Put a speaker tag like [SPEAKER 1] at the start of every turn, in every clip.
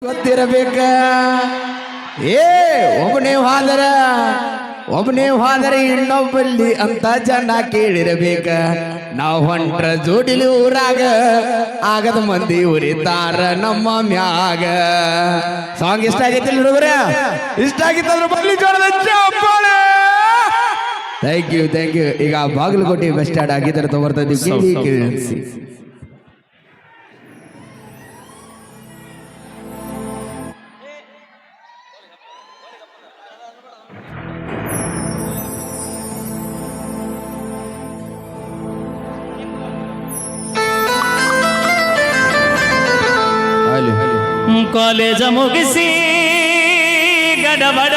[SPEAKER 1] ಗೊತ್ತಿರಬೇಕ ಏ ಒಬ್ಬನೇ ಹೋದರೆ ಇನ್ನೊಬ್ಬಲ್ಲಿ ಅಂತ ಜನ ಕೇಳಿರಬೇಕ. ನಾವು ಹೊಂಟ್ರ ಜೋಡಿಲಿ ಊರಾಗ ಆಗದ ಮಂದಿ ಉರಿತಾರ ನಮ್ಮ ಮ್ಯಾಗ. ಸಾಂಗ್ ಇಷ್ಟ ಆಗೈತಿಲ್ಲ ಹುಡುಗರ? ಇಷ್ಟ ಆಗಿತ್ತಂದ್ರೆ ಬರ್ಲಿ ಜೋರದ ಚಪ್ಪಾಳೆ. Thank you. ಈಗ ಬಾಗಲಕೋಟೆ ಬಸ್ ಸ್ಟ್ಯಾಂಡ್ ಆಗಿದ್ದಾರೆ ತಗೋರ್ತಾ ಇದ್ದೀವಿ. ಕೇಳಿಸಿ
[SPEAKER 2] ಕಾಲೇಜ ಮುಗಿಸಿ ಗಡಬಡ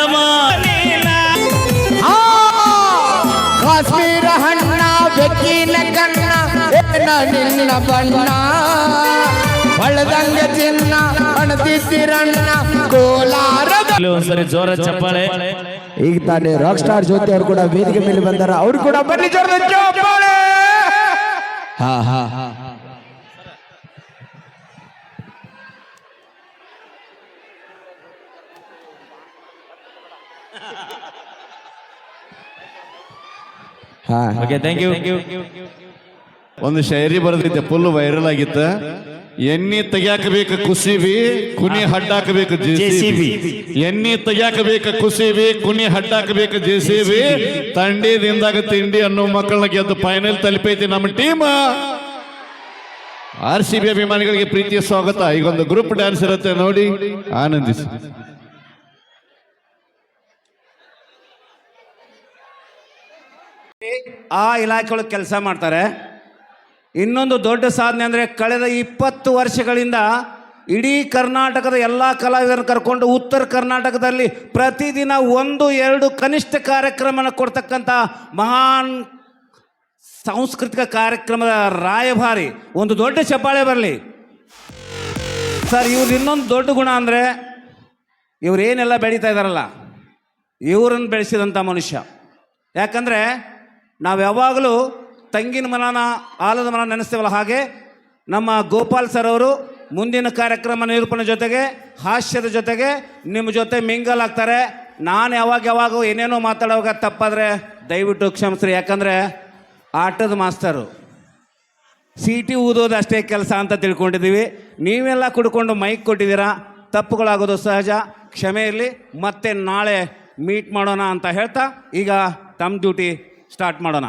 [SPEAKER 1] ಕಾಶ್ಮೀರ ಹಣ್ಣ ಬೆಕ್ಕಿನ ಕಣ್ಣ ಏನ ನಿನ್ನ ಬಣ್ಣ ಬಳದಂಗ ಚಿನ್ನ ಅಣತಿತ್ತಿರಣ್ಣ ಕೋಲಾರದ.
[SPEAKER 2] ಒಂದ್ಸರಿ ಜೋರ ಚಪ್ಪಾಳೆ.
[SPEAKER 1] ಈಗ ತಾನೇ ರಾಕ್ ಸ್ಟಾರ್ ಜ್ಯೋತಿ ಅವ್ರು ಕೂಡ ವೇದಿಕೆ ಮೇಲೆ ಬಂದಾರ. ಅವ್ರು ಕೂಡ ಬನ್ನಿ ಜೋರದ ಚಪ್ಪಾಳೆ. ಹಾ ಹಾ ಹಾ
[SPEAKER 2] ಥ್ಯಾಂಕ್ ಯು.
[SPEAKER 3] ಒಂದು ಶಾಯರಿ ಬರೆದಿದ್ದೆ, ಫುಲ್ ವೈರಲ್ ಆಗಿತ್ತ. ಎಣ್ಣೆ ತೆಗ್ಯಾಕಬೇಕು ಕುಸಿವಿ, ಕುನಿ ಹಡ್ಡಾಕಬೇಕು JCB. ಎಣ್ಣೆ ತೆಗ್ಯಾಕಬೇಕು ಕುಸಿವಿ, ಕುನಿ ಹಡ್ಡಾಕಬೇಕು JCB. ತಂಡಿದಿಂದಾಗ ತಿಂಡಿ ಅನ್ನೋ ಮಕ್ಕಳನ್ನ ಗೆದ್ದು ಫೈನಲ್ ತಲುಪೈತಿ ನಮ್ಮ ಟೀಮ್. RCB ಅಭಿಮಾನಿಗಳಿಗೆ ಪ್ರೀತಿಯ ಸ್ವಾಗತ. ಈಗೊಂದು ಗ್ರೂಪ್ ಡ್ಯಾನ್ಸ್ ಇರುತ್ತೆ, ನೋಡಿ ಆನಂದಿಸಿ.
[SPEAKER 4] ಆ ಇಲಾಖೆಯೊಳಗೆ ಕೆಲಸ ಮಾಡ್ತಾರೆ. ಇನ್ನೊಂದು ದೊಡ್ಡ ಸಾಧನೆ ಅಂದರೆ ಕಳೆದ 20 ವರ್ಷಗಳಿಂದ ಇಡೀ ಕರ್ನಾಟಕದ ಎಲ್ಲ ಕಲಾವಿದರನ್ನು ಕರ್ಕೊಂಡು ಉತ್ತರ ಕರ್ನಾಟಕದಲ್ಲಿ ಪ್ರತಿದಿನ 1-2 ಕನಿಷ್ಠ ಕಾರ್ಯಕ್ರಮನ ಕೊಡ್ತಕ್ಕಂಥ ಮಹಾನ್ ಸಾಂಸ್ಕೃತಿಕ ಕಾರ್ಯಕ್ರಮದ ರಾಯಭಾರಿ. ಒಂದು ದೊಡ್ಡ ಚಪ್ಪಾಳೆ ಬರಲಿ ಸರ್. ಇವ್ರು ಇನ್ನೊಂದು ದೊಡ್ಡ ಗುಣ ಅಂದರೆ ಇವರೇನೆಲ್ಲ ಬೆಳೀತಾ ಇದ್ದಾರಲ್ಲ, ಇವರನ್ನು ಬೆಳೆಸಿದಂಥ ಮನುಷ್ಯ. ಯಾಕಂದರೆ ನಾವು ಯಾವಾಗಲೂ ತಂಗಿನ ಮನನ ಆಲದ ಮನ ನೆನೆಸ್ತೇವಲ್ಲ, ಹಾಗೆ ನಮ್ಮ ಗೋಪಾಲ್ ಸರ್ ಅವರು ಮುಂದಿನ ಕಾರ್ಯಕ್ರಮ ನಿರೂಪಣೆ ಜೊತೆಗೆ ಹಾಸ್ಯದ ಜೊತೆಗೆ ನಿಮ್ಮ ಜೊತೆ ಮಿಂಗಲ್ ಆಗ್ತಾರೆ. ನಾನು ಯಾವಾಗ ಏನೇನೋ ಮಾತಾಡುವಾಗ ತಪ್ಪಾದರೆ ದಯವಿಟ್ಟು ಕ್ಷಮಿಸ್ರಿ. ಯಾಕಂದರೆ ಆಟದ ಮಾಸ್ತರು ಸೀಟಿ ಊದೋದು ಅಷ್ಟೇ ಕೆಲಸ ಅಂತ ತಿಳ್ಕೊಂಡಿದ್ದೀವಿ. ನೀವೆಲ್ಲ ಕುಡ್ಕೊಂಡು ಮೈಕ್ ಕೊಟ್ಟಿದ್ದೀರಾ, ತಪ್ಪುಗಳಾಗೋದು ಸಹಜ, ಕ್ಷಮೆ ಇರಲಿ. ಮತ್ತೆ ನಾಳೆ ಮೀಟ್ ಮಾಡೋಣ ಅಂತ ಹೇಳ್ತಾ ಈಗ ತಮ್ಮ ಡ್ಯೂಟಿ ಸ್ಟಾರ್ಟ್ ಮಾಡೋಣ.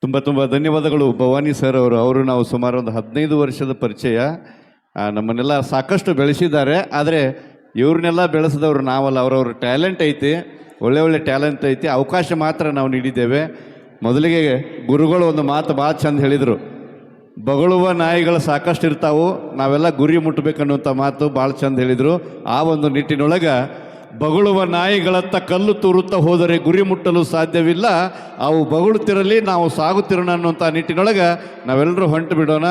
[SPEAKER 3] ತುಂಬ ಧನ್ಯವಾದಗಳು ಭವಾನಿ ಸರ್ ಅವರು ನಾವು ಸುಮಾರು ಒಂದು 15 ವರ್ಷದ ಪರಿಚಯ. ನಮ್ಮನ್ನೆಲ್ಲ ಸಾಕಷ್ಟು ಬೆಳೆಸಿದ್ದಾರೆ. ಆದರೆ ಇವ್ರನ್ನೆಲ್ಲ ಬೆಳೆಸಿದವರು ನಾವಲ್ಲ, ಅವರವ್ರ ಟ್ಯಾಲೆಂಟ್ ಐತಿ, ಒಳ್ಳೆ ಟ್ಯಾಲೆಂಟ್ ಐತಿ. ಅವಕಾಶ ಮಾತ್ರ ನಾವು ನೀಡಿದ್ದೇವೆ. ಮೊದಲಿಗೆ ಗುರುಗಳು ಒಂದು ಮಾತು ಭಾಳ ಚಂದ ಹೇಳಿದರು, ಬಗಳುವ ನಾಯಿಗಳು ಸಾಕಷ್ಟು ಇರ್ತಾವು, ನಾವೆಲ್ಲ ಗುರಿ ಮುಟ್ಟಬೇಕನ್ನುವಂಥ ಮಾತು ಭಾಳ ಚಂದ ಹೇಳಿದರು. ಆ ಒಂದು ನಿಟ್ಟಿನೊಳಗೆ ಬಗಳುವ ನಾಯಿಗಳತ್ತ ಕಲ್ಲು ತೂರುತ್ತಾ ಹೋದರೆ ಗುರಿ ಮುಟ್ಟಲು ಸಾಧ್ಯವಿಲ್ಲ, ಅವು ಬಗಳುತ್ತಿರಲಿ ನಾವು ಸಾಗುತ್ತಿರೋಣ ಅನ್ನುವಂಥ ನಿಟ್ಟಿನೊಳಗೆ ನಾವೆಲ್ಲರೂ ಹೊಂಟು ಬಿಡೋಣ.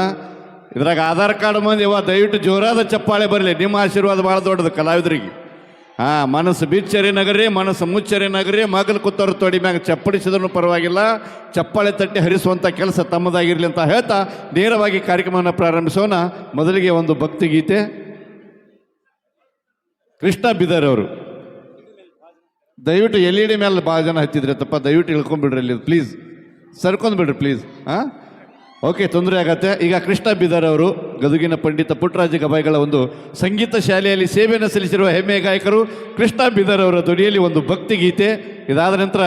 [SPEAKER 3] ಇದ್ರಾಗ ಆಧಾರ್ ಕಾರ್ಡ್ ಮಂದಿ ದಯವಿಟ್ಟು ಜೋರಾದ ಚಪ್ಪಾಳೆ ಬರಲಿ. ನಿಮ್ಮ ಆಶೀರ್ವಾದ ಭಾಳ ದೊಡ್ಡದು ಕಲಾವಿದರಿಗೆ. ಮನಸ್ಸು ಬಿಚ್ಚರಿ ನಗರಿ, ಮನಸ್ಸು ಮುಚ್ಚರಿ ನಗರಿ, ಮಗಲು ಕೂತವ್ರ ತೊಡಿ ಮ್ಯಾಗ ಚಪ್ಪಡಿಸಿದ್ರೂ ಪರವಾಗಿಲ್ಲ, ಚಪ್ಪಾಳೆ ತಟ್ಟಿ ಹರಿಸುವಂಥ ಕೆಲಸ ತಮ್ಮದಾಗಿರಲಿ ಅಂತ ಹೇಳ್ತಾ ನೇರವಾಗಿ ಕಾರ್ಯಕ್ರಮವನ್ನು ಪ್ರಾರಂಭಿಸೋಣ. ಮೊದಲಿಗೆ ಒಂದು ಭಕ್ತಿಗೀತೆ. ಕೃಷ್ಣ ಬಿದರ್ ಅವರು ದಯವಿಟ್ಟು LED ಮೇಲೆ ಭಾಳ ಜನ ಹತ್ತಿದ್ರೆ ತಪ್ಪ, ದಯವಿಟ್ಟು ಇಳ್ಕೊಂಡ್ಬಿಡ್ರಿ ಅಲ್ಲಿ ಪ್ಲೀಸ್, ಸರ್ಕೊಂಡ್ಬಿಡ್ರಿ ಪ್ಲೀಸ್. ಓಕೆ, ತೊಂದರೆ ಆಗತ್ತೆ. ಈಗ ಕೃಷ್ಣ ಬಿದರ್ ಅವರು ಗದುಗಿನ ಪಂಡಿತ ಪುಟ್ಟರಾಜ ಗವಾಯಿಗಳ ಒಂದು ಸಂಗೀತ ಶಾಲೆಯಲ್ಲಿ ಸೇವೆಯನ್ನು ಸಲ್ಲಿಸಿರುವ ಹೆಮ್ಮೆಯ ಗಾಯಕರು. ಕೃಷ್ಣ ಬಿದರ್ ಅವರ ಧ್ವನಿಯಲ್ಲಿ ಒಂದು ಭಕ್ತಿ ಗೀತೆ. ಇದಾದ ನಂತರ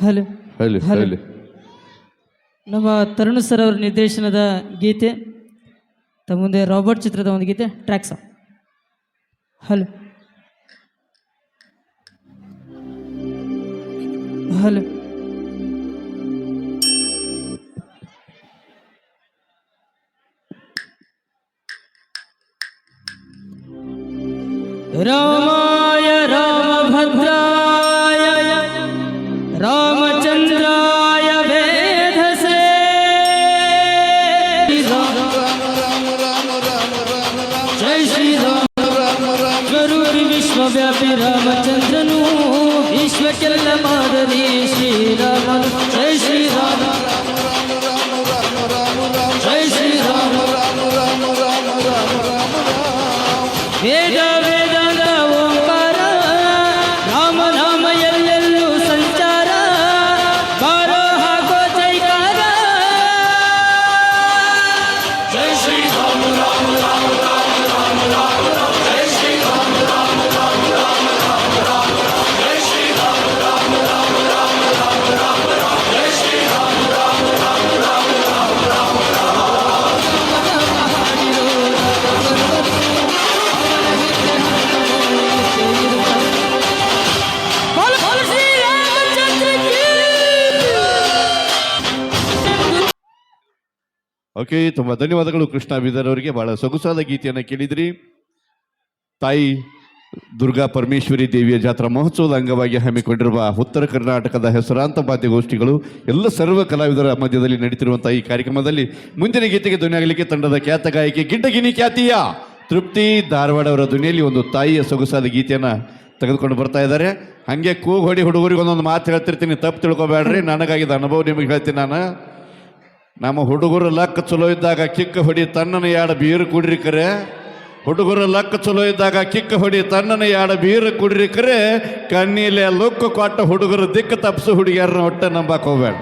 [SPEAKER 5] ಹಲೋ ನಮ್ಮ ತರುಣ್ ಸರ್ ಅವರ ನಿರ್ದೇಶನದ ಗೀತೆ, ತಮ್ಮ ಮುಂದೆ ರಾಬರ್ಟ್ ಚಿತ್ರದ ಒಂದು ಗೀತೆ ಟ್ರ್ಯಾಕ್ಸ್. ಹಲೋ ಹಲೋ ರಾಮಾಯ ರಾಮಭದ್ರಾಯ ರಾಮಚಂದ್ರಾಯ ವೇಧಸೇ ಜೈ ಶ್ರೀರಾಮ ಸ್ವರೂಪಿ ವಿಶ್ವವ್ಯಾಪಿ ರಾಮಚಂದ್ರನು ವಿಶ್ವಕ್ಕೆಲ್ಲ ಮಾದರಿ ಶ್ರೀರಾಮನು. ಜೈ ಶ್ರೀ
[SPEAKER 3] ಓಕೆ, ತುಂಬ ಧನ್ಯವಾದಗಳು ಕೃಷ್ಣ ಬೀದರ್ ಅವರಿಗೆ. ಬಹಳ ಸೊಗಸಾದ ಗೀತೆಯನ್ನು ಕೇಳಿದ್ರಿ. ತಾಯಿ ದುರ್ಗಾ ಪರಮೇಶ್ವರಿ ದೇವಿಯ ಜಾತ್ರಾ ಮಹೋತ್ಸವದ ಅಂಗವಾಗಿ ಹಮ್ಮಿಕೊಂಡಿರುವ ಉತ್ತರ ಕರ್ನಾಟಕದ ಹೆಸರಾಂತ ವಾದ್ಯಗೋಷ್ಠಿಗಳು ಎಲ್ಲ ಸರ್ವ ಕಲಾವಿದರ ಮಧ್ಯದಲ್ಲಿ ನಡೀತಿರುವಂತಹ ಈ ಕಾರ್ಯಕ್ರಮದಲ್ಲಿ ಮುಂದಿನ ಗೀತೆಗೆ ಧ್ವನಿಯಾಗಲಿಕ್ಕೆ ತಂಡದ ಖ್ಯಾತ ಗಾಯಕಿ ಗಿಡ್ಡಗಿನಿ ಖ್ಯಾತಿಯ ತೃಪ್ತಿ ಧಾರವಾಡ ಅವರ ಧ್ವನಿಯಲ್ಲಿ ಒಂದು ತಾಯಿಯ ಸೊಗಸಾದ ಗೀತೆಯನ್ನು ತೆಗೆದುಕೊಂಡು ಬರ್ತಾ ಇದ್ದಾರೆ. ಹಾಗೆ ಕೂಗು ಹೊಡಿ ಹುಡುಗರಿಗೆ ಒಂದೊಂದು ಮಾತು ಹೇಳ್ತಿರ್ತೀನಿ, ತಪ್ಪು ತಿಳ್ಕೊಬೇಡ್ರಿ. ನನಗಾಗಿದ್ದ ಅನುಭವ ನಿಮಗೆ ಹೇಳ್ತೀನಿ ನಾನು. ನಮ್ಮ ಹುಡುಗರು ಲಕ್ಕ ಚಲೋ ಇದ್ದಾಗ ಕಿಕ್ಕ ಹೊಡಿ ತನ್ನನ ಯಾಡ ಬೀರು ಕುಡ್ರಿ ಕರೆ. ಹುಡುಗರು ಲಕ್ಕ ಚಲೋ ಇದ್ದಾಗ ಕಿಕ್ಕ ಹೊಡಿ ತನ್ನನ ಯಾಡ ಬೀರು ಕುಡ್ರಿ ಕರೆ. ಕಣ್ಣೀಲೆ ಲೊಕ್ಕ ಕೊಟ್ಟ ಹುಡುಗರು ದಿಕ್ಕ ತಪ್ಸು ಹುಡುಗಿಯರನ್ನ ಒಟ್ಟೆ ನಂಬಕ್ಕೆ ಹೋಗ್ಬೇಡ.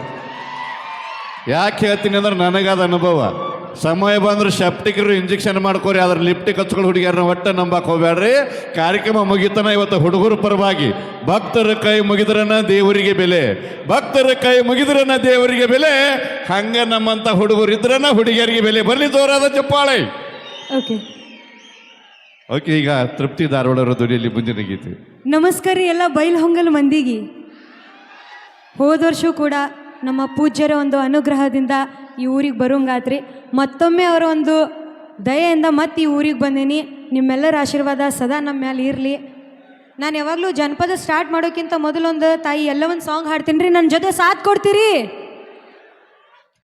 [SPEAKER 3] ಯಾಕೆ ಹೇಳ್ತೀನಿ ಅಂದ್ರೆ ನನಗಾದ ಅನುಭವ. ಸಮಯ ಬಂದ್ರೆ ಸೆಪ್ಟಿಕ್ರು ಇಂಜೆಕ್ಷನ್ ಮಾಡ್ಕೋರಿ, ಅದ್ರ ಲಿಪ್ಟಿಕ್ ಹಚ್ಕೊಂಡು ಹುಡುಗಿಯರನ್ನ ಒಟ್ಟೆ ನಂಬಕ್ಕೆ ಹೋಗ್ಬೇಡ್ರಿ. ಕಾರ್ಯಕ್ರಮ ಮುಗಿತನ ಇವತ್ತು ಹುಡುಗರ ಪರವಾಗಿ ಭಕ್ತರ ಕೈ ಮುಗಿದ್ರನ ದೇವರಿಗೆ ಬೆಲೆ, ಭಕ್ತರ ಕೈ ಮುಗಿದ್ರನ ದೇವರಿಗೆ ಬೆಲೆ. ಹಂಗ ನಮ್ಮಂತ ಹುಡುಗರು ಇದ್ರನ ಹುಡುಗಿಯರಿಗೆ ಬೆಲೆ. ಬರಲಿ ಜೋರಾದ ಚಪ್ಪಾಳೆ.
[SPEAKER 5] ಓಕೆ.
[SPEAKER 3] ಓಕೆ, ಈಗ ತೃಪ್ತಿ ಧಾರವಾಡರ ಧ್ವನಿಯಲ್ಲಿ ಮುಂದಿನ ಗೀತೆ.
[SPEAKER 6] ನಮಸ್ಕಾರ ರೀ ಎಲ್ಲ ಬೈಲ್ಹೊಂಗಲ್ ಮಂದಿಗೆ. ಹೋದ ವರ್ಷ ಕೂಡ ನಮ್ಮ ಪೂಜ್ಯರ ಒಂದು ಅನುಗ್ರಹದಿಂದ ಈ ಊರಿಗೆ ಬರೋಂಗಾತ್ರಿ. ಮತ್ತೊಮ್ಮೆ ಅವರ ಒಂದು ದಯೆಯಿಂದ ಮತ್ತೆ ಈ ಊರಿಗೆ ಬಂದೀನಿ. ನಿಮ್ಮೆಲ್ಲರ ಆಶೀರ್ವಾದ ಸದಾ ನಮ್ಮ ಮ್ಯಾಲೆ ಇರಲಿ. ನಾನು ಯಾವಾಗಲೂ ಜನಪದ ಸ್ಟಾರ್ಟ್ ಮಾಡೋಕ್ಕಿಂತ ಮೊದಲೊಂದು ತಾಯಿ ಎಲ್ಲ ಒಂದು ಸಾಂಗ್ ಹಾಡ್ತೀನಿ ರೀ, ನನ್ನ ಜೊತೆ ಸಾಥ್ ಕೊಡ್ತೀರಿ?